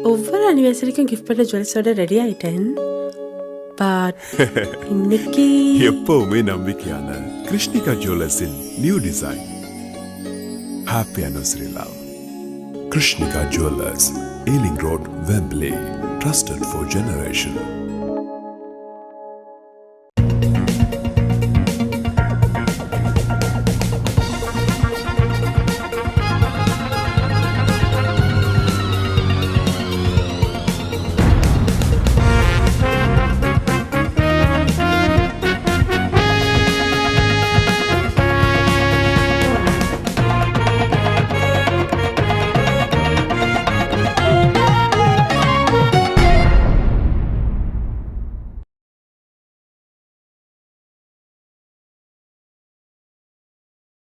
ஒவ்வொரு அனிவர்சரிக்கும் கிஃப்ட் பண்ண ஜுவல்ஸோட ரெடி ஆயிட்டேன். பட் இன்னைக்கு எப்பவுமே நம்பிக்கையான கிருஷ்ணிகா ஜுவல்லர்ஸின் new design. Happy anniversary love. Krishnika jewellers, Ealing road, Wembley. Trusted for generation.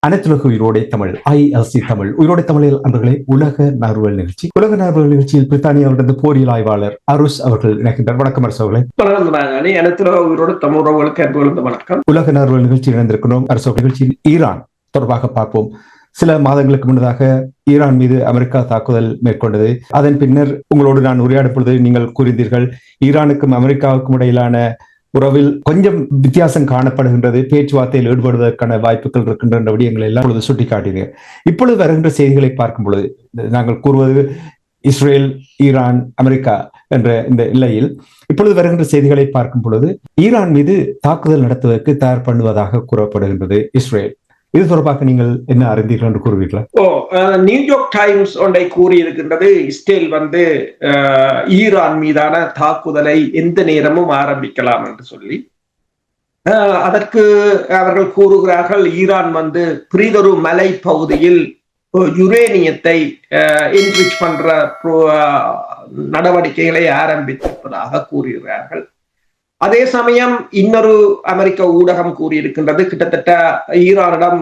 அனைத்துலக உயிரோடை தமிழ் ILC தமிழ் உயிரோடை தமிழில் அன்பர்களே, உலக நார்வல் நிகழ்ச்சி. உலக நார்வல் நிகழ்ச்சியில் பிரித்தானியாவிலிருந்து போரியல் ஆய்வாளர் அருஷ் அவர்கள் இணைக்கின்றார். வணக்கம் அரசு அவர்களே. வணக்கம். உலக நார்வல் நிகழ்ச்சியில் இணைந்திருக்கிறோம். அரசு நிகழ்ச்சியில் ஈரான் தொடர்பாக பார்ப்போம். சில மாதங்களுக்கு முன்னதாக ஈரான் மீது அமெரிக்கா தாக்குதல் மேற்கொண்டது. அதன் பின்னர் உங்களோடு நான் உரையாடும் பொழுது நீங்கள் கூறினீர்கள், ஈரானுக்கும் அமெரிக்காவுக்கும் இடையிலான உறவில் கொஞ்சம் வித்தியாசம் காணப்படுகின்றது, பேச்சுவார்த்தையில் ஈடுபடுவதற்கான வாய்ப்புகள் இருக்கின்ற விடயங்களை எல்லாம் பொழுது சுட்டிக்காட்டினீர்கள். இப்பொழுது வருகின்ற செய்திகளை பார்க்கும் பொழுது நாங்கள் கூறுவது இஸ்ரேல், ஈரான், அமெரிக்கா என்ற இந்த எல்லையில் இப்பொழுது வருகின்ற செய்திகளை பார்க்கும் பொழுது ஈரான் மீது தாக்குதல் நடத்துவதற்கு தயார் பண்ணுவதாக கூறப்படுகின்றது இஸ்ரேல். இது தொடர்பாக நீங்கள் என்ன அறிந்தீர்கள் என்று கூறுவீர்களா? நியூயார்க் டைம்ஸ் ஒன்றை கூறியிருக்கின்றது, இஸ்ரேல் ஈரான் மீதான தாக்குதலை எந்த நேரமும் ஆரம்பிக்கலாம் என்று சொல்லி. அதற்கு அவர்கள் கூறுகிறார்கள், ஈரான் பிரிதொரு மலை பகுதியில் யுரேனியத்தை என்ரிச் பண்ற நடவடிக்கைகளை ஆரம்பித்திருப்பதாக கூறுகிறார்கள். அதே சமயம் இன்னொரு அமெரிக்க ஊடகம் கூறியிருக்கின்றது, கிட்டத்தட்ட ஈரானிடம்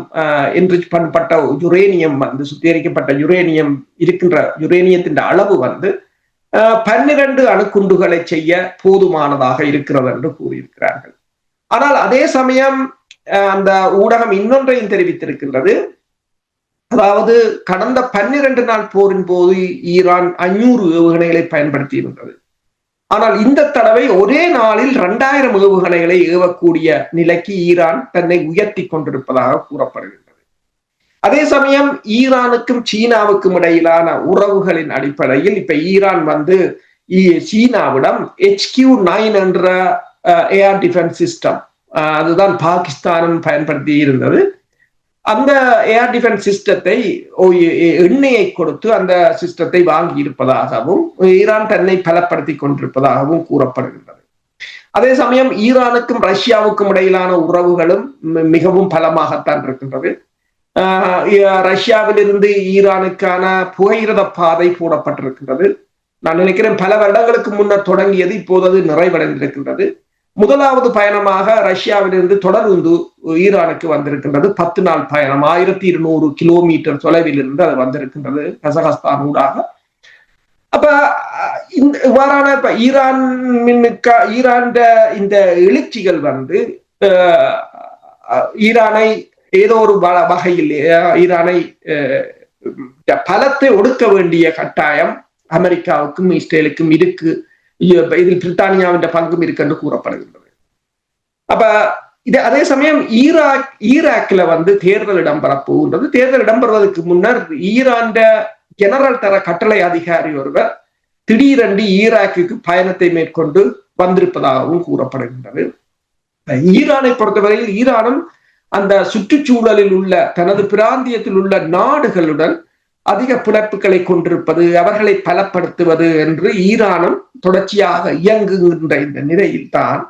என்ரிச் பண்ணப்பட்ட யுரேனியம் சுத்திகரிக்கப்பட்ட யுரேனியம் இருக்கின்ற யுரேனியத்தின் அளவு 12 அணுக்குண்டுகளை செய்ய போதுமானதாக இருக்கிறது என்று கூறியிருக்கிறார்கள். ஆனால் அதே சமயம் அந்த ஊடகம் இன்னொன்றையும் தெரிவித்திருக்கின்றது, அதாவது கடந்த 12 நாள் போரின் போது ஈரான் 500 ஏவுகணைகளை பயன்படுத்தி இருந்தது. ஆனால் இந்த தடவை ஒரே நாளில் 2000 ஏவுகணைகளை ஏவக்கூடிய நிலைக்கு ஈரான் தன்னை உயர்த்தி கொண்டிருப்பதாக கூறப்படுகின்றது. அதே சமயம் ஈரானுக்கும் சீனாவுக்கும் இடையிலான உறவுகளின் அடிப்படையில் இப்ப ஈரான் சீனாவிடம் HQ-9 என்ற ஏர் டிஃபென்ஸ் சிஸ்டம், அதுதான் பாகிஸ்தானும் பயன்படுத்தி இருந்தது. அந்த ஏர் டிஃபென்ஸ் சிஸ்டத்தை எண்ணெயை கொடுத்து அந்த சிஸ்டத்தை வாங்கி இருப்பதாகவும் ஈரான் தன்னை பலப்படுத்தி கொண்டிருப்பதாகவும் கூறப்படுகின்றது. அதே சமயம் ஈரானுக்கும் ரஷ்யாவுக்கும் இடையிலான உறவுகளும் மிகவும் பலமாகத்தான் இருக்கின்றது. ரஷ்யாவிலிருந்து ஈரானுக்கான புகையிரத பாதை போடப்பட்டிருக்கின்றது. நான் நினைக்கிறேன் பல வருடங்களுக்கு முன்னர் தொடங்கியது, இப்போது அது நிறைவடைந்திருக்கின்றது. முதலாவது பயணமாக ரஷ்யாவிலிருந்து தொடர்ந்து ஈரானுக்கு வந்திருக்கின்றது. 10 நாள் பயணம், 1200 கிலோமீட்டர் தொலைவில் இருந்து அது வந்திருக்கின்றது கசகஸ்தான் ஊடாக. அப்ப இவ்வாறான ஈரான் இந்த எழுச்சிகள் ஈரானை ஏதோ ஒரு வகையில் ஈரானை பலத்தை ஒடுக்க வேண்டிய கட்டாயம் அமெரிக்காவுக்கும் இஸ்ரேலுக்கும் இருக்கு. இதில் பிரித்தானியாவின் பங்கும் இருக்கு என்று கூறப்படுகின்றது. அப்ப இது அதே சமயம் ஈராக்ல தேர்தல் இடம்பெறப் போகின்றது. தேர்தல் இடம்பெறுவதற்கு முன்னர் ஈரான் ஜெனரல் தர கட்டளை அதிகாரி ஒருவர் திடீரென்று ஈராக்குக்கு பயணத்தை மேற்கொண்டு வந்திருப்பதாகவும் கூறப்படுகின்றது. ஈரானை பொறுத்தவரையில் ஈரானும் அந்த சுற்றுச்சூழலில் உள்ள தனது பிராந்தியத்தில் உள்ள நாடுகளுடன் அதிக பிணைப்புகளை கொண்டிருப்பது, அவர்களை பலப்படுத்துவது என்று ஈரானும் தொடர்ச்சியாக இயங்குகின்ற இந்த நிலையில் தான்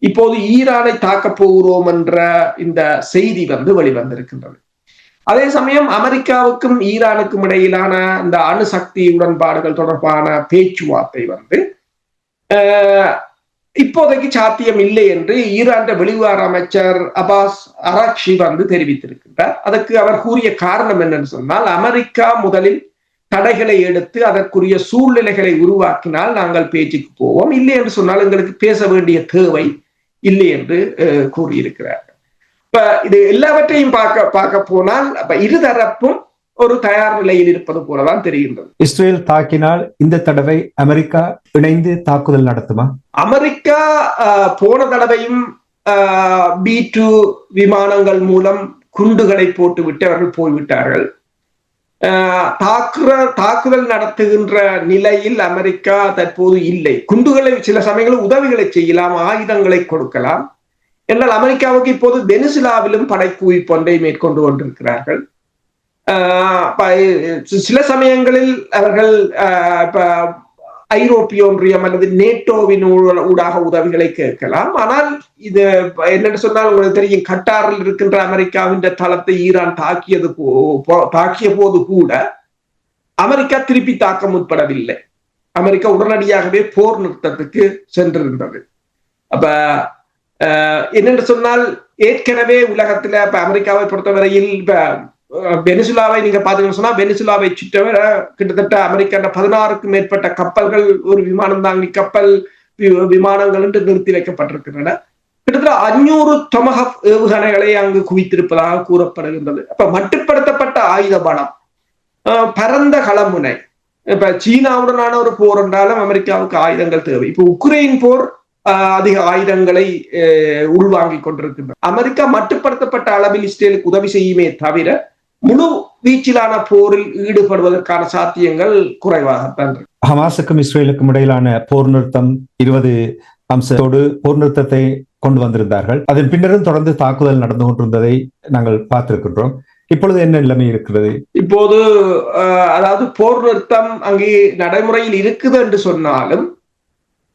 இப்போது ஈரானை தாக்கப் போகிறோம் என்ற இந்த செய்தி வெளிவந்திருக்கின்றது. அதே சமயம் அமெரிக்காவுக்கும் ஈரானுக்கும் இடையிலான இந்த அணுசக்தி உடன்பாடுகள் தொடர்பான பேச்சுவார்த்தை இப்போதைக்கு சாத்தியம் இல்லை என்று ஈரான் வெளிவார அமைச்சர் அப்பாஸ் அராக்ஷி தெரிவித்திருக்கின்றார். அதற்கு அவர் கூறிய காரணம் என்னன்னு சொன்னால், அமெரிக்கா முதலில் தடைகளை எடுத்து அதற்குரிய சூழ்நிலைகளை உருவாக்கினால் நாங்கள் பேச்சுக்கு போவோம், இல்லை என்று சொன்னால் எங்களுக்கு பேச வேண்டிய தேவை இல்லை என்று கூறியிருக்கிறார்கள். இப்ப இது எல்லாவற்றையும் பார்க்க போனால் இருதரப்பும் ஒரு தயார் நிலையில் இருப்பது போலதான் தெரிகின்றது. இஸ்ரேல் தாக்கினால் இந்த தடவை அமெரிக்கா இணைந்து தாக்குதல் நடத்துமா? அமெரிக்கா போன தடவையும் B-2 விமானங்கள் மூலம் குண்டுகளை போட்டுவிட்டு அவர்கள் போய்விட்டார்கள். தாக்குதல் நடத்துகின்ற நிலையில் அமெரிக்கா தற்போது இல்லை. குண்டுகளை சில சமயங்களில் உதவிகளை செய்யலாம், ஆயுதங்களை கொடுக்கலாம். என்றால் அமெரிக்காவுக்கு இப்போது வெனிசுலாவிலும் படைக்குவிப்பு ஒன்றை மேற்கொண்டு கொண்டிருக்கிறார்கள். சில சமயங்களில் அவர்கள் ஐரோப்பிய ஒன்றியம் அல்லது நேட்டோவின் ஊடாக உதவிகளை கேட்கலாம். ஆனால் இது என்னென்னு சொன்னால் உங்களுக்கு தெரியும், கட்டாரில் இருக்கின்ற அமெரிக்காவின் தளத்தை ஈரான் தாக்கிய போது கூட அமெரிக்கா திருப்பி தாக்க முற்படவில்லை. அமெரிக்கா உடனடியாகவே போர் நிறுத்தத்துக்கு சென்றிருந்தது. அப்ப என்னென்று சொன்னால் ஏற்கனவே உலகத்துல இப்ப அமெரிக்காவை பொறுத்தவரையில் இப்ப வெனிசுலாவை நீங்க பாத்தீங்கன்னு சொன்னா வெனிசுலாவை சுற்றவர கிட்டத்தட்ட அமெரிக்கா 16க்கும் மேற்பட்ட கப்பல்கள், ஒரு விமானம் தாங்கி கப்பல் விமானங்கள் என்று நிறுத்தி வைக்கப்பட்டிருக்கின்றன. கிட்டத்தட்ட 500 டொமஹாக் ஏவுகணைகளை அங்கு குவித்திருப்பதாக கூறப்படுகின்றது. அப்ப மட்டுப்படுத்தப்பட்ட ஆயுத பலம், பரந்த களமுனை. இப்ப சீனாவுடனான ஒரு போர் என்றாலும் அமெரிக்காவுக்கு ஆயுதங்கள் தேவை. இப்ப உக்ரைன் போர் அதிக ஆயுதங்களை உள்வாங்கிக் கொண்டிருக்கின்றன. அமெரிக்கா மட்டுப்படுத்தப்பட்ட அளவில் இஸ்ரேலுக்கு உதவி செய்யுமே தவிர முழு வீச்சிலான போரில் ஈடுபடுவதற்கான சாத்தியங்கள் குறைவாகத்தான் இருக்கு. ஹமாஸுக்கும் இஸ்ரேலுக்கும் இடையிலான போர் நிறுத்தம் 20 அம்சத்தோடு போர் நிறுத்தத்தை கொண்டு வந்திருந்தார்கள். அதன் பின்னரும் தொடர்ந்து தாக்குதல் நடந்து கொண்டிருந்ததை நாங்கள் பார்த்திருக்கின்றோம். இப்பொழுது என்ன நிலைமை இருக்கிறது? இப்போது அதாவது போர் நிறுத்தம் அங்கே நடைமுறையில் இருக்குது என்று சொன்னாலும்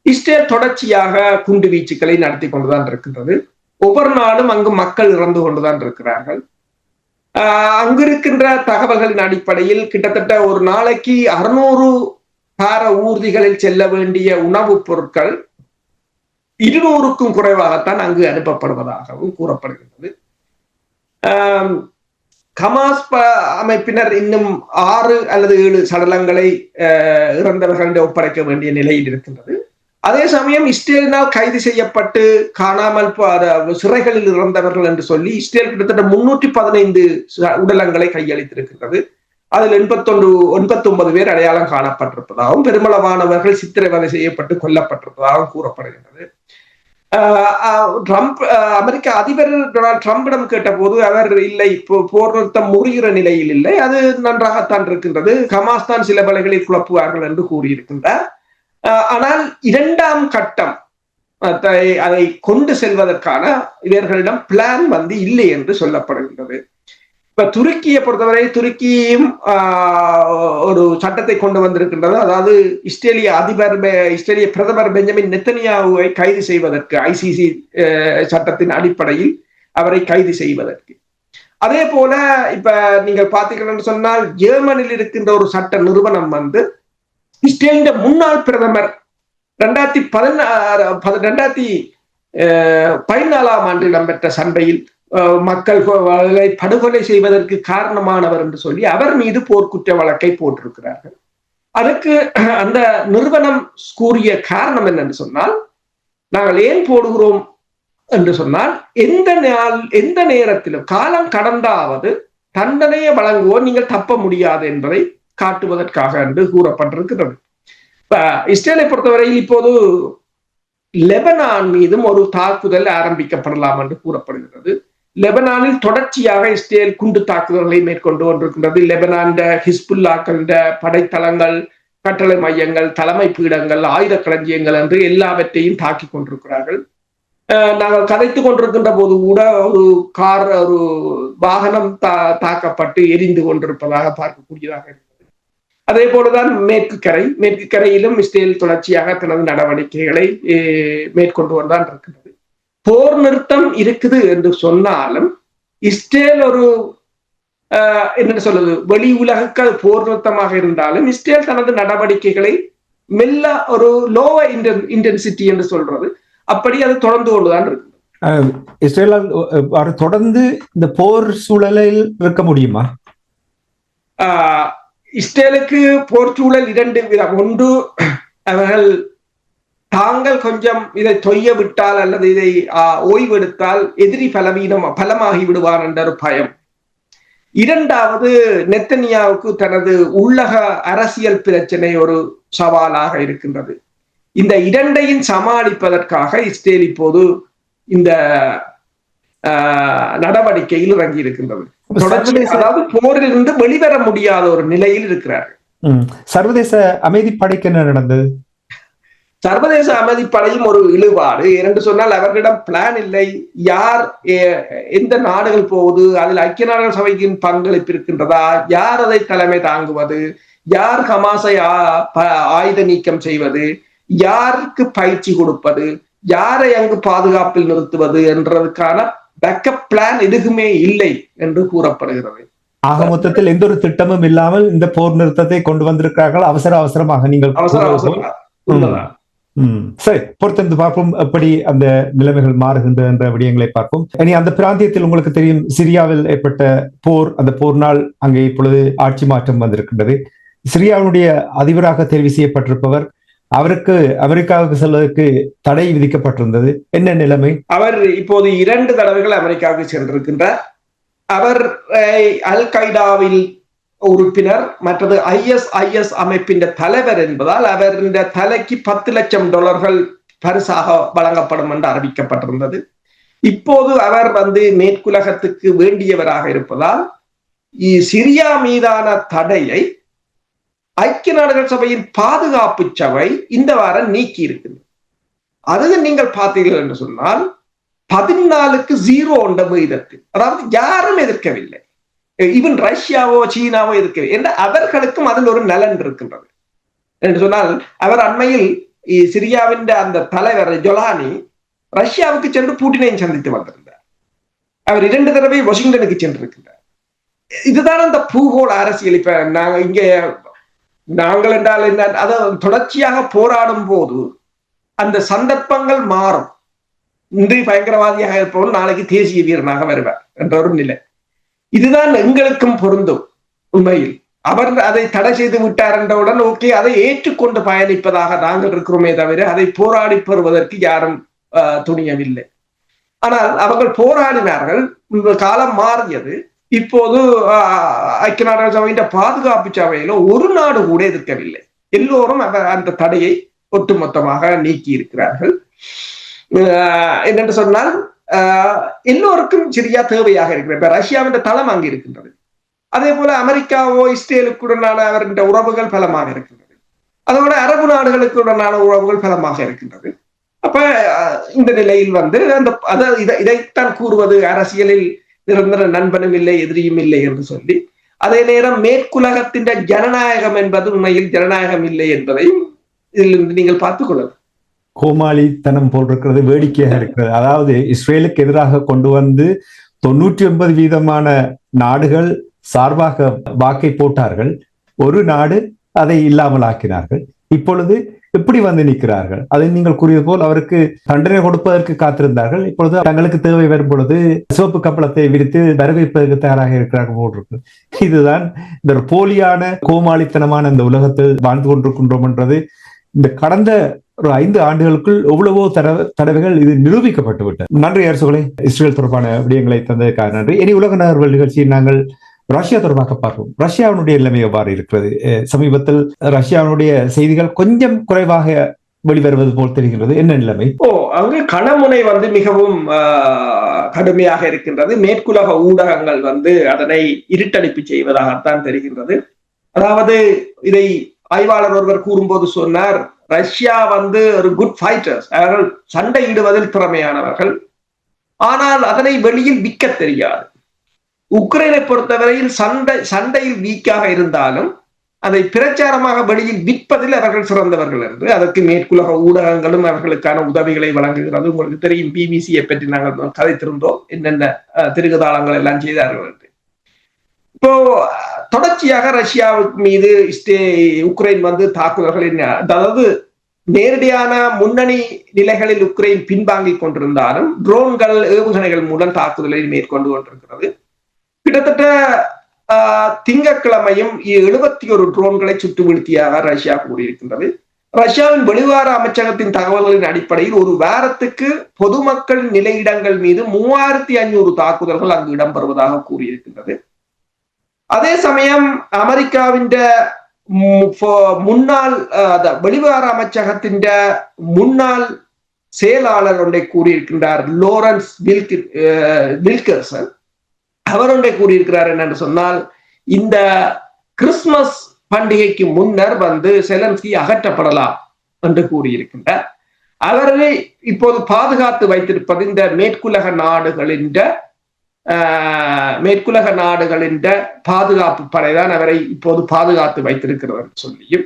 இஸ்ரேல் தொடர்ச்சியாக குண்டு வீச்சுக்களை நடத்தி கொண்டுதான் இருக்கின்றது. ஒவ்வொரு நாளும் அங்கு மக்கள் இறந்து கொண்டுதான் இருக்கிறார்கள். அங்கிருக்கின்ற தகவல்களின் அடிப்படையில் கிட்டத்தட்ட ஒரு நாளைக்கு 600 பார ஊர்திகளில் செல்ல வேண்டிய உணவுப் பொருட்கள் 200க்கும் குறைவாகத்தான் அங்கு அனுப்பப்படுவதாகவும் கூறப்படுகின்றது. ஹமாஸ் அமைப்பினர் இன்னும் 6 அல்லது 7 சடலங்களை இறந்தவர்களிடம் ஒப்படைக்க வேண்டிய நிலையில் இருக்கின்றது. அதே சமயம் இஸ்ரேலினால் கைது செய்யப்பட்டு காணாமல் சிறைகளில் இறந்தவர்கள் என்று சொல்லி இஸ்ரேல் கிட்டத்தட்ட 315 உடலங்களை கையளித்திருக்கின்றது. அதில் 89 பேர் அடையாளம் காணப்பட்டிருப்பதாகவும் பெருமளவானவர்கள் சித்திரவதை செய்யப்பட்டு கொல்லப்பட்டிருப்பதாகவும் கூறப்படுகின்றது. அமெரிக்க அதிபர் டொனால்ட் ட்ரம்பிடம் கேட்ட போது அவர் இல்லை, போர் நிறுத்தம் முறிகிற நிலையில் இல்லை, அது நன்றாகத்தான் இருக்கின்றது, ஹமாஸ் தான் சில வேளைகளில் குழப்புவார்கள் என்று கூறியிருக்கின்றார். ஆனால் 2ஆம் கட்டம் அதை கொண்டு செல்வதற்கான இவர்களிடம் பிளான் இல்லை என்று சொல்லப்படுகின்றது. இப்ப துருக்கியை பொறுத்தவரை துருக்கியும் ஒரு சட்டத்தை கொண்டு வந்திருக்கின்றது. அதாவது இஸ்ரேலிய பிரதமர் பெஞ்சமின் நெத்தனியாவை கைது செய்வதற்கு ICC சட்டத்தின் அடிப்படையில் அவரை கைது செய்வதற்கு. அதே போல இப்ப நீங்கள் பார்த்தீங்கன்னு சொன்னால் ஜெர்மனியில் இருக்கின்ற ஒரு சட்ட நிறுவனம் இஸ்ரேலின் முன்னாள் பிரதமர் 2014ஆம் ஆண்டு இடம்பெற்ற சண்டையில் மக்களை படுகொலை செய்வதற்கு காரணமானவர் என்று சொல்லி அவர் மீது போர்க்குற்ற வழக்கை போட்டிருக்கிறார்கள். அதுக்கு அந்த நிறுவனம் கூறிய காரணம் என்னன்னு சொன்னால், நாங்கள் ஏன் போடுகிறோம் என்று சொன்னால், எந்த நேரத்திலும் காலம் கடந்தாவது தண்டனையை வழங்குவோர் நீங்கள் தப்ப முடியாது என்பதை காட்டுவதற்காக என்று கூறப்பட்டிருக்கிறது. இப்ப இஸ்ரேலை பொறுத்தவரையில் இப்போது லெபனான் மீதும் ஒரு தாக்குதல் ஆரம்பிக்கப்படலாம் என்று கூறப்படுகிறது. லெபனானில் தொடர்ச்சியாக இஸ்ரேல் குண்டு தாக்குதல்களை மேற்கொண்டு கொண்டிருக்கின்றது. லெபனான் ஹிஸ்புல்லாக்கள் படைத்தளங்கள், கட்டளை மையங்கள், தலைமை பீடங்கள், ஆயுத களஞ்சியங்கள் என்று எல்லாவற்றையும் தாக்கி கொண்டிருக்கிறார்கள். நாங்கள் கதைத்துக் கொண்டிருக்கின்ற போது கூட ஒரு வாகனம் தாக்கப்பட்டு எரிந்து கொண்டிருப்பதாக பார்க்கக்கூடியதாக இருக்கிறது. அதே போலதான் மேற்கு கரையிலும் இஸ்ரேல் தொடர்ச்சியாக தனது நடவடிக்கைகளை மேற்கொண்டு வந்தான் இருக்கிறது. போர் நிறுத்தம் இருக்குது என்று சொன்னாலும் இஸ்ரேல் ஒரு என்ன சொல்றது, வெளி உலகுக்கு அது போர் நிறுத்தமாக இருந்தாலும் இஸ்ரேல் தனது நடவடிக்கைகளை மெல்ல ஒரு லோவர் இன்டென்சிட்டி என்று சொல்றது, அப்படி அது தொடர்ந்து கொண்டுதான் இருக்கு. இஸ்ரேலால் தொடர்ந்து இந்த போர் சூழலில் இருக்க முடியுமா? இஸ்ரேலுக்கு போர் சூழல் 2 விதம். ஒன்று, அவர்கள் தாங்கள் கொஞ்சம் இதை தொய்ய விட்டால் அல்லது இதை ஓய்வெடுத்தால் எதிரி பலமாகி விடுவார் என்ற ஒரு பயம். இரண்டாவது, நெத்தனியாவுக்கு தனது உள்ளக அரசியல் பிரச்சனை ஒரு சவாலாக இருக்கின்றது. இந்த இரண்டையும் சமாளிப்பதற்காக இஸ்ரேல் இப்போது இந்த நடவடிக்கையில் இறங்கி இருக்கின்றது. அதாவது போரிலிருந்து வெளிவர முடியாத ஒரு நிலையில் இருக்கிறார்கள். சர்வதேச அமைதிப்படைக்கு என்ன நடந்தது? சர்வதேச அமைதிப்படையும் ஒரு இழுபாடு. என்று சொன்னால் அவர்களிடம் பிளான் இல்லை. யார் எந்த நாடுகள் போகுது, அதில் ஐக்கிய நாடுகள் சபையின் பங்களிப்பு இருக்கின்றதா, யார் அதை தலைமை தாங்குவது, யார் ஹமாஸை ஆயுத நீக்கம் செய்வது, யாருக்கு பயிற்சி கொடுப்பது, யாரை அங்கு பாதுகாப்பில் நிறுத்துவது என்றதுக்கான பேக்கப் பிளான் எதுவுமே இல்லை என்று கூறப்படுகிறது. ஆக மொத்தத்தில் எந்த ஒரு திட்டமும் இல்லாமல் இந்த போர் நிறுத்தத்தை கொண்டு வந்திருக்கிறார்கள் அவசரமாக. நீங்கள் சரி, பொறுத்திருந்து பார்ப்போம் எப்படி அந்த நிலைமைகள் மாறுகின்ற என்ற விடயங்களை பார்ப்போம். இனி அந்த பிராந்தியத்தில் உங்களுக்கு தெரியும், சிரியாவில் ஏற்பட்ட போர், அந்த போர்னால் அங்கே இப்பொழுது ஆட்சி மாற்றம் வந்திருக்கின்றது. சிரியாவுடைய அதிபராக தெரிவு செய்யப்பட்டிருப்பவர், அவருக்கு அமெரிக்காவுக்கு செல்வதற்கு தடை விதிக்கப்பட்டிருந்தது. என்ன நிலைமை? அவர் இப்போது 2 தடவைகள் அமெரிக்காவுக்கு சென்றிருக்கின்றார். அவர் அல் கைடாவில் உறுப்பினர், மற்றது ISIS அமைப்பின் தலைவர் என்பதால் அவரின் தலைக்கு $10 லட்சம் பரிசாக வழங்கப்படும் என்று அறிவிக்கப்பட்டிருந்தது. இப்போது அவர் மேற்குலகத்துக்கு வேண்டியவராக இருப்பதால் சிரியா மீதான தடையை ஐக்கிய நாடுகள் சபையின் பாதுகாப்பு சபை இந்த வாரம் நீக்கி இருக்குது. அது நீங்கள் பார்த்தீர்கள் என்று சொன்னால் 14-0 என்ற விகிதத்தில், அதாவது யாரும் எதிர்க்கவில்லை. ஈவன் ரஷ்யாவோ சீனாவோ எதிர்க்கவில்லை என்ற அவர்களுக்கும் அதில் ஒரு நலன் இருக்கின்றது. என்று சொன்னால் அவர் அண்மையில் சிரியாவின் அந்த தலைவர் ஜொலானி ரஷ்யாவுக்கு சென்று பூட்டினையும் சந்தித்து வந்திருந்தார். அவர் 2 தடவை வாஷிங்டனுக்கு சென்றிருக்கின்றார். இதுதான் அந்த பூகோள அரசியல். இப்ப நாங்கள் என்றால் என்ன, அதை தொடர்ச்சியாக போராடும் போது அந்த சந்தர்ப்பங்கள் மாறும். இன்று பயங்கரவாதியாக இருப்பவன் நாளைக்கு தேசிய வீரனாக வருவார் என்ற ஒரு நிலை. இதுதான் எங்களுக்கும் பொருந்தும். உண்மையில் அவர் அதை தடை செய்து விட்டார் என்றவுடன் ஓகே, அதை ஏற்றுக்கொண்டு பயணிப்பதாக நாங்கள் இருக்கிறோமே தவிர அதை போராடி பெறுவதற்கு யாரும் துணியவில்லை. ஆனால் அவர்கள் போராடினார்கள். காலம் மாறியது. இப்போது ஐக்கிய நாடுகள் சபையின் பாதுகாப்பு சபையில ஒரு நாடு கூட எதிர்க்கவில்லை. எல்லோரும் அந்த தடையை ஒட்டுமொத்தமாக நீக்கி இருக்கிறார்கள். என்னென்று சொன்னால் எல்லோருக்கும் சிரியா தேவையாக இருக்கிறது. இப்ப ரஷ்யாவின் தளம் அங்கு இருக்கின்றது. அதே போல அமெரிக்காவோ இஸ்ரேலுக்குடனான அவரின் உறவுகள் பலமாக இருக்கின்றது. அதோட அரபு நாடுகளுக்குடனான உறவுகள் பலமாக இருக்கின்றது. அப்ப இந்த நிலையில் இதைத்தான் கூறுவது அரசியலில் நிரந்தர நண்பனும் இல்லை எதிரியும் இல்லை என்று சொல்லி, அதே நேரம் மேற்குலகத்தின் ஜனநாயகம் என்பது உண்மையில் ஜனநாயகம் இல்லை என்பதையும் இதிலிருந்து நீங்கள் பார்த்துக் கொள்ளலாம். கோமாளித்தனம் போல் இருக்கிறது, வேடிக்கையாக இருக்கிறது. அதாவது இஸ்ரேலுக்கு எதிராக கொண்டு வந்து 99% நாடுகள் சார்பாக வாக்கை போட்டார்கள். ஒரு நாடு அதை இல்லாமல் ஆக்கினார்கள். இப்பொழுது இப்படி வந்து நிற்கிறார்கள். அதை நீங்கள் கூறியது போல் அவருக்கு தண்டனை கொடுப்பதற்கு காத்திருந்தார்கள். இப்பொழுது தங்களுக்கு தேவை வரும் பொழுது சிவப்பு கப்பலத்தை விரித்து வரவேற்பதற்கு தயாராக இருக்கிறார்கள் போட்டிருக்கு. இதுதான் இந்த போலியான கோமாளித்தனமான இந்த உலகத்தில் வாழ்ந்து கொண்டிருக்கின்றோம் என்றது இந்த கடந்த ஒரு 5 ஆண்டுகளுக்குள் எவ்வளவோ தடவைகள் இது நிரூபிக்கப்பட்டு விட்டது. நன்றி அரசுகளே, இஸ்ரேல் தொடர்பான விடயங்களை தந்ததற்காக நன்றி. இனி உலக நகர்வுகள் நிகழ்ச்சியில் நாங்கள் ரஷ்யா தொடர்பாக பார்ப்போம். ரஷ்யாவினுடைய நிலைமை எவ்வாறு இருக்கிறது? சமீபத்தில் ரஷ்யாவினுடைய செய்திகள் கொஞ்சம் குறைவாக வெளிவருவது போல் தெரிகிறது. என்ன நிலைமை? அங்கு கணமுனை மிகவும் கடுமையாக இருக்கின்றது. மேற்குலக ஊடகங்கள் அதனை இருட்டடிப்பு செய்வதாகத்தான் தெரிகின்றது. அதாவது இதை ஆய்வாளர் ஒருவர் கூறும்போது சொன்னார், ரஷ்யா ஒரு குட் ஃபைட்டர்ஸ், அவர்கள் சண்டையிடுவதில் திறமையானவர்கள், ஆனால் அதனை வெளியில் விற்க தெரியாது. உக்ரைனை பொறுத்தவரையில் சண்டையில் வீக்காக இருந்தாலும் அதை பிரச்சாரமாக வெளியில் விற்பதில் அவர்கள் சிறந்தவர்கள் என்று அதற்கு மேற்குலக ஊடகங்களும் அவர்களுக்கான உதவிகளை வழங்குகிறது. உங்களுக்கு தெரியும், பிபிசியை பற்றி நாங்கள் கதைத்திருந்தோம், என்னென்ன திருகுதாளங்கள் எல்லாம் செய்தார்கள் என்று. இப்போ தொடர்ச்சியாக ரஷ்யாவுக்கு மீது உக்ரைன் தாக்குதல்களின், அதாவது நேரடியான முன்னணி நிலைகளில் உக்ரைன் பின்வாங்கிக் கொண்டிருந்தாலும் ட்ரோன்கள் ஏவுகணைகள் மூலம் தாக்குதலை மேற்கொண்டு கொண்டிருக்கிறது. கிட்டத்தட்ட திங்கட்கிழமையும் 71 ட்ரோன்களை சுட்டு வீழ்த்தியாக ரஷ்யா கூறியிருக்கின்றது. ரஷ்யாவின் வெளிவார அமைச்சகத்தின் தகவல்களின் அடிப்படையில் ஒரு வாரத்துக்கு பொதுமக்கள் நிலையிடங்கள் மீது 3500 தாக்குதல்கள் அங்கு இடம்பெறுவதாக கூறியிருக்கின்றது. அதே சமயம் அமெரிக்காவின் முன்னாள் வெளிவிவகார அமைச்சகத்தின் முன்னாள் செயலாளர் ஒன்றை கூறியிருக்கின்றார், லோரன்ஸ் வில்கர்சன். அவர் ஒன்றை கூறியிருக்கிறார் என்னன்னு சொன்னால், இந்த கிறிஸ்துமஸ் பண்டிகைக்கு முன்னர் செலன்ஸ்கி அகற்றப்படலாம் என்று கூறியிருக்கின்றார். அவரை இப்போது பாதுகாத்து வைத்திருப்பது இந்த மேற்குலக நாடுகளின் பாதுகாப்பு படைதான் அவரை இப்போது பாதுகாத்து வைத்திருக்கிறது சொல்லியும்,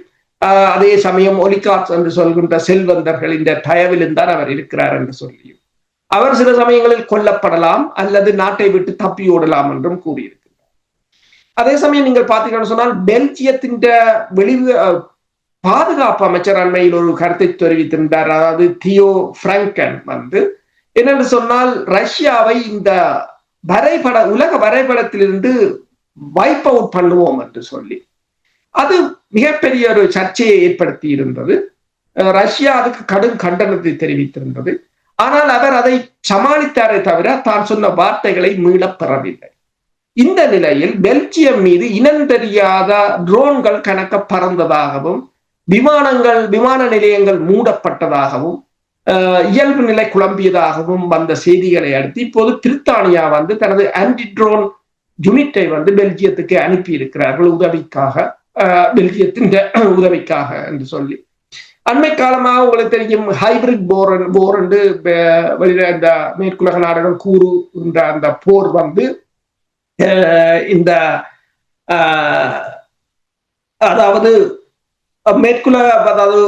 அதே சமயம் ஒலிகார்ட்ஸ் என்று சொல்கின்ற செல்வந்தர்களின் தயவிலும் தான் அவர் இருக்கிறார் என்று சொல்லியும், அவர் சில சமயங்களில் கொல்லப்படலாம் அல்லது நாட்டை விட்டு தப்பி ஓடலாம் என்றும் கூறியிருக்கிறார். அதே சமயம் நீங்கள் பார்த்தீங்கன்னு சொன்னால், பெல்ஜியத்தின் பாதுகாப்பு அமைச்சர் அண்மையில் ஒரு கருத்தை தெரிவித்திருந்தார். அதாவது தியோ பிராங்கன் என்னென்று சொன்னால், ரஷ்யாவை இந்த உலக வரைபடத்திலிருந்து வைப் அவுட் பண்ணுவோம் என்று சொல்லி, அது மிகப்பெரிய ஒரு சர்ச்சையை ஏற்படுத்தி இருந்தது. ரஷ்யா அதுக்கு கடும் கண்டனத்தை தெரிவித்திருந்தது. ஆனால் அவர் அதை சமாளித்தாரே தவிர தான் சொன்ன வார்த்தைகளை மீளப் பெறவில்லை. இந்த நிலையில் பெல்ஜியம் மீது இனம் தெரியாத ட்ரோன்கள் கணக்க பறந்ததாகவும், விமான நிலையங்கள் மூடப்பட்டதாகவும், இயல்பு நிலை குழம்பியதாகவும் வந்த செய்திகளை அடுத்து இப்போது பிரித்தானியா தனது ஆன்டி ட்ரோன் யூனிட்டை பெல்ஜியத்துக்கு அனுப்பி இருக்கிறார்கள் உதவிக்காக, பெல்ஜியத்தின் உதவிக்காக என்று சொல்லி. அண்மை காலமாக உங்களுக்கு தெரியும், ஹைபிரிட் போர் என்று இந்த மேற்குலக நாடுகள் கூறுகின்ற அந்த போர் இந்த அதாவது அதாவது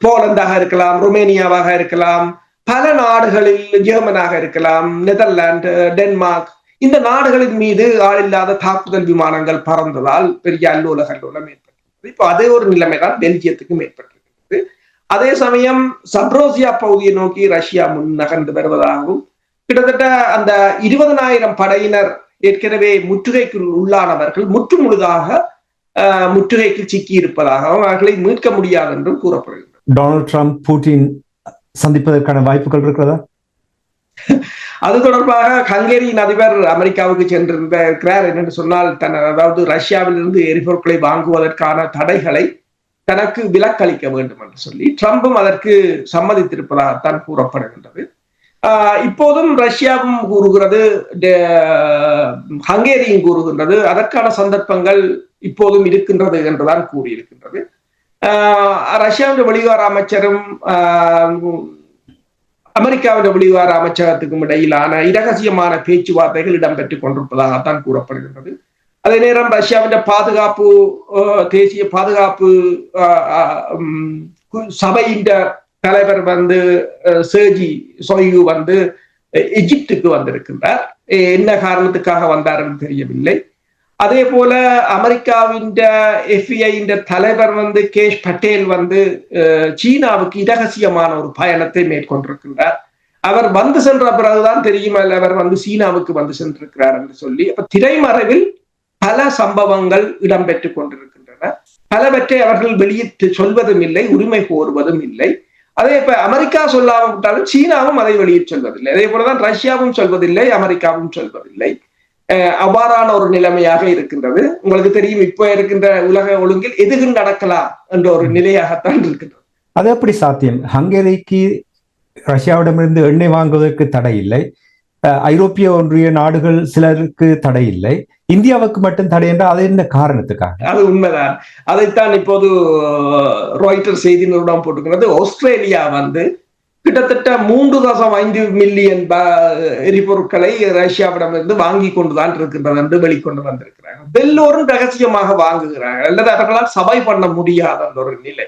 போலந்தாக இருக்கலாம், ருமேனியாவாக இருக்கலாம், பல நாடுகளில், ஜெர்மனாக இருக்கலாம், நெதர்லாந்து, டென்மார்க், இந்த நாடுகளின் மீது ஆளில்லாத தாக்குதல் விமானங்கள் பறந்ததால் பெரிய அல்லோல கல்லோலம் ஏற்பட்டது. இப்போ அதே ஒரு நிலைமைதான் பெல்ஜியத்துக்கும் ஏற்பட்டிருக்கிறது. அதே சமயம் சப்ரோசியா பகுதியை நோக்கி ரஷ்யா நகர்ந்து வருவதாகவும், கிட்டத்தட்ட அந்த 20,000 படையினர் ஏற்கனவே முற்றுகைக்குள் உள்ளானவர்கள் முற்றுமுழுதாக முற்றுகைக்கு சிக்கி இருப்பதாகவும், அவர்களை மீட்க முடியாது என்றும் கூறப்படுகிறது. டொனால்ட் ட்ரம்ப் புட்டின் சந்திப்பதற்கான வாய்ப்புகள் இருக்கிறதா? அது தொடர்பாக ஹங்கேரியின் அதிபர் அமெரிக்காவுக்கு சென்றிருக்கிறார். என்று சொன்னால், அதாவது ரஷ்யாவிலிருந்து எரிபொருட்களை வாங்குவதற்கான தடைகளை தனக்கு விலக்களிக்க வேண்டும் என்று சொல்லி ட்ரம்பும் அதற்கு சம்மதித்திருப்பதாகத்தான் கூறப்படுகின்றது. இப்போதும் ரஷ்யாவும் கூறுகிறது, ஹங்கேரியும் கூறுகின்றது, அதற்கான சந்தர்ப்பங்கள் இப்போதும் இருக்கின்றது என்றுதான் கூறியிருக்கின்றது. ரஷ்யாவின் வெளிவார அமைச்சரும் அமெரிக்காவின் வெளிவார அமைச்சகத்துக்கும் இடையிலான இரகசியமான பேச்சுவார்த்தைகள் இடம்பெற்றுக் கொண்டிருப்பதாகத்தான் கூறப்படுகின்றது. அதே நேரம் ரஷ்யாவின் பாதுகாப்பு தேசிய பாதுகாப்பு சபையின் தலைவர் சேர்ஜி சொய்கு எகிப்துக்கு வந்திருக்கின்றார். என்ன காரணத்துக்காக வந்தார் என்று தெரியவில்லை. அதே போல அமெரிக்காவின் FBI தலைவர் கேஷ் பட்டேல் சீனாவுக்கு இரகசியமான ஒரு பயணத்தை மேற்கொண்டிருக்கின்றார். அவர் சென்ற பிறகுதான் தெரியும் அவர் சீனாவுக்கு சென்றிருக்கிறார் என்று சொல்லி. அப்ப திரைமறைவில் பல சம்பவங்கள் இடம்பெற்றுக் கொண்டிருக்கின்றன. பலவற்றை அவர்கள் வெளியிட்டு சொல்வதும் இல்லை, உரிமை கோருவதும் இல்லை. அதே இப்ப அமெரிக்கா சொல்லாவிட்டாலும் சீனாவும் அதை வெளியிட்டு சொல்வதில்லை. அதே போலதான் ரஷ்யாவும் சொல்வதில்லை, அமெரிக்காவும் சொல்வதில்லை. அவ்வாறான ஒரு நிலைமையாக இருக்கின்றது. உங்களுக்கு தெரியும், இப்ப இருக்கின்ற உலக ஒழுங்கில் எதுவும் நடக்கலாம் என்ற ஒரு நிலையாகத்தான் இருக்கின்றது. அது எப்படி சாத்தியம்? ஹங்கேரிக்கு ரஷ்யாவிடமிருந்து எண்ணெய் வாங்குவதற்கு தடை இல்லை, ஐரோப்பிய ஒன்றிய நாடுகள் சிலருக்கு தடை இல்லை, இந்தியாவுக்கு மட்டும் தடை என்றால் அது என்ன காரணத்துக்காக? அது உண்மைதான். அதைத்தான் இப்போது ராய்ட்டர் செய்தி நிறுவனம் போட்டுக்கிறது. ஆஸ்திரேலியா கிட்டத்தட்ட 3.5 மில்லியன் எரிபொருட்களை ரஷ்யாவிடமிருந்து வாங்கி கொண்டுதான் இருக்கின்றது என்று வெளிக்கொண்டு வந்திருக்கிறார்கள். எல்லோரும் ரகசியமாக வாங்குகிறார்கள், அல்லது அவர்களால் சபை பண்ண முடியாத ஒரு நிலை.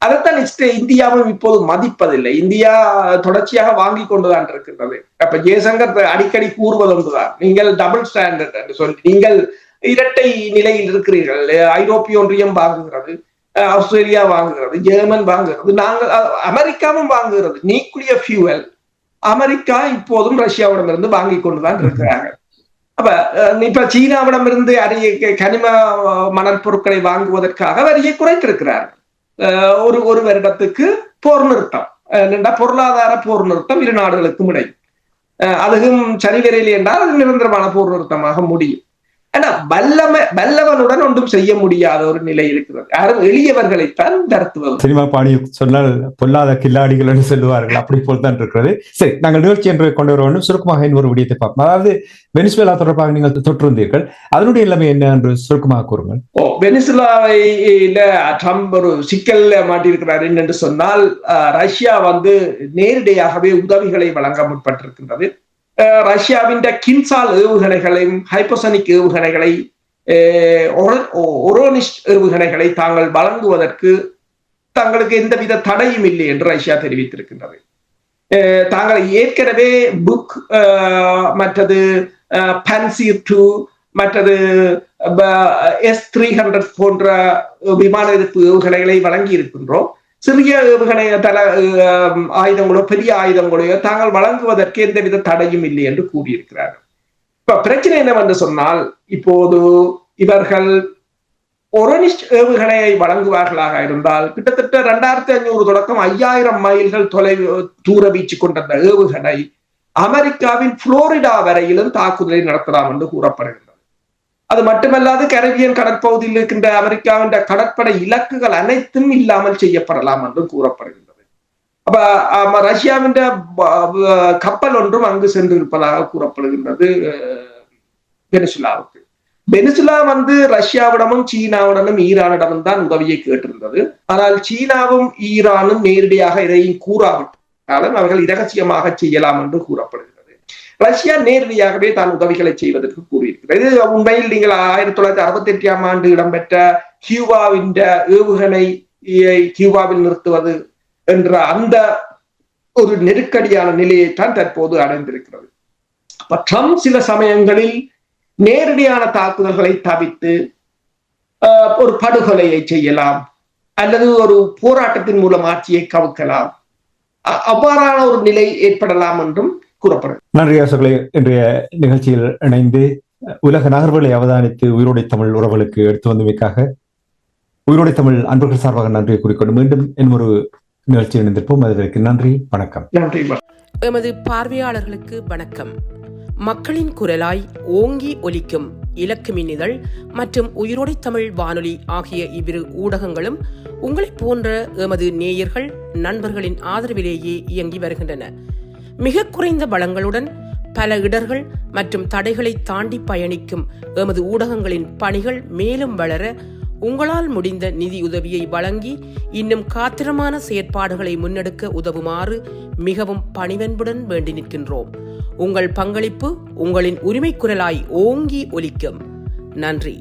அதைத்தான் இந்தியாவும் இப்போது மதிப்பதில்லை. இந்தியா தொடர்ச்சியாக வாங்கி கொண்டுதான் இருக்கின்றது. அப்ப ஜெயசங்கர் அடிக்கடி கூறுவது ஒன்றுதான், நீங்கள் டபுள் ஸ்டாண்டர்ட் என்று சொல்லி நீங்கள் இரட்டை நிலையில் இருக்கிறீர்கள். ஐரோப்பிய ஒன்றியம் வாங்குகிறது, ஆஸ்திரேலியா வாங்குகிறது, ஜெர்மன் வாங்குகிறது, நாங்கள் அமெரிக்காவும் வாங்குகிறது. நியூக்ளியர் ஃபியூவல் அமெரிக்கா இப்போதும் ரஷ்யாவிடமிருந்து வாங்கி கொண்டுதான் இருக்கிறார்கள். அப்ப இப்ப சீனாவிடமிருந்து கனிம மணல் பொருட்களை வாங்குவதற்காக வரியை குறைத்திருக்கிறார்கள். ஒரு வருடத்துக்கு போர் நிறுத்தம், பொருளாதார போர் நிறுத்தம் இரு நாடுகளுக்கும் இடையும். அதுவும் சரி வரையில் என்றால் அது நிரந்தரமான போர் நிறுத்தமாக முடியும். ஆனா வல்லவனுடன் ஒன்றும் செய்ய முடியாத ஒரு நிலை இருக்கிறது. யாரும் எளியவர்களைத்தான் தருத்துவது. சினிமா பாணி சொன்னால் பொல்லாத கில்லாடிகள் என்று சொல்லுவார்கள், அப்படி போல் தான் இருக்கிறது. சரி, நாங்கள் நிகழ்ச்சி என்று கொண்டு வர வேண்டும். சுருக்கமாக இன்னொரு விடயத்தை பார்ப்போம். அதாவது வெனிசுவேலா தொடர்பாக நீங்கள் தொற்றிருந்தீர்கள், அதனுடைய நிலைமை என்ன என்று சுருக்கமாக கூறுங்கள். வெனிசுலாவில ட்ரம்ப் ஒரு சிக்கல்ல மாட்டியிருக்கிறார். என்று சொன்னால் ரஷ்யா நேரடியாகவே உதவிகளை வழங்க முற்பட்டிருக்கின்றது. ரஷ்யாவின் கின்சால் ஏவுகணைகளையும் ஹைப்போசனிக் ஏவுகணைகளை ஒரோனிஸ்ட் ஏவுகணைகளை தாங்கள் வழங்குவதற்கு தங்களுக்கு எந்தவித தடையும் இல்லை என்று ரஷ்யா தெரிவித்திருக்கின்றது. தாங்கள் ஏற்கனவே புக் மற்றது பன்சீர் 2 மற்றது S-300 போன்ற விமான எதிர்ப்பு ஏவுகணைகளை வழங்கி இருக்கின்றோம். சிறிய ஏவுகணை ஆயுதங்களோ பெரிய ஆயுதங்களையோ தாங்கள் வழங்குவதற்கு எந்தவித தடையும் இல்லை என்று கூறியிருக்கிறார்கள். இப்ப பிரச்சனை என்னவென்று சொன்னால், இப்போது இவர்கள் ஒரோனிஸ்ட் ஏவுகணையை வழங்குவார்களாக இருந்தால் கிட்டத்தட்ட 2500 தொடக்கம் 5000 மைல்கள் தூர வீச்சு கொண்ட அந்த ஏவுகணை அமெரிக்காவின் புளோரிடா வரையிலும் தாக்குதலை நடத்தலாம் என்று கூறப்படுகிறது. அது மட்டுமல்லாது கரீபியன் கடற்பகுதியில் இருக்கின்ற அமெரிக்காவின் கடற்படை இலக்குகள் அனைத்தும் இல்லாமல் செய்யப்படலாம் என்று கூறப்படுகின்றது. அப்ப ரஷ்யாவின் கப்பல் ஒன்றும் அங்கு சென்றிருப்பதாக கூறப்படுகின்றது வெனிசுலாவுக்கு. வெனிசுலா ரஷ்யாவிடமும் சீனாவிடமும் ஈரானிடமும் தான் உதவியை கேட்டிருந்தது. ஆனால் சீனாவும் ஈரானும் நேரடியாக இதையும் கூறாவிட்டாலும் அவர்கள் இரகசியமாக செய்யலாம் என்று கூறப்படுகிறது. ரஷ்யா நேரடியாகவே தான் உதவிகளை செய்வதற்கு கூறியிருக்கிறது. இது உண்மையில் நீங்கள் 1968ஆம் ஆண்டு இடம்பெற்ற கியூபாவின் ஏவுகணையை கியூபாவில் நிறுத்துவது என்ற அந்த ஒரு நெருக்கடியான நிலையைத்தான் தற்போது அடைந்திருக்கிறது. ட்ரம்ப் சில சமயங்களில் நேரடியான தாக்குதல்களை தவிர்த்து ஒரு படுகொலையை செய்யலாம் அல்லது ஒரு போராட்டத்தின் மூலம் ஆட்சியை கவுக்கலாம், அவ்வாறான ஒரு நிலை ஏற்படலாம் என்றும் கூறப்படும். நன்றி ஆசோக்களே. இன்றைய நிகழ்ச்சியில் இணைந்து உலக நகர்வுகளை அவதானித்து உயிரோடை தமிழ் உறவுகளுக்கு எடுத்து வந்தமைக்காக உயிரோடை தமிழ் அன்பர்கள் சார்பாக நன்றியை கூறிக்கொண்டு மீண்டும் இன்னொரு நிகழ்ச்சியில் இணைந்திருப்போம். அதற்கு நன்றி, வணக்கம். நன்றி. எமது பார்வையாளர்களுக்கு வணக்கம். மக்களின் குரலாய் ஓங்கி ஒலிக்கும் இலக்கு மின்னிதழ் மற்றும் உயிரோடை தமிழ் வானொலி ஆகிய இவ்விரு ஊடகங்களும் உங்களைப் போன்ற எமது நேயர்கள் நண்பர்களின் ஆதரவிலேயே இயங்கி வருகின்றன. மிக குறைந்த வளங்களுடன் பல இடர்கள் மற்றும் தடைகளை தாண்டி பயணிக்கும் எமது ஊடகங்களின் பணிகள் மேலும் வளர உங்களால் முடிந்த நிதியுதவியை வழங்கி இன்னும் காத்திரமான செயற்பாடுகளை முன்னெடுக்க உதவுமாறு மிகவும் பணிவன்புடன் வேண்டி நிற்கின்றோம். உங்கள் பங்களிப்பு உங்களின் உரிமை குரலாய் ஓங்கி ஒலிக்கும். நன்றி.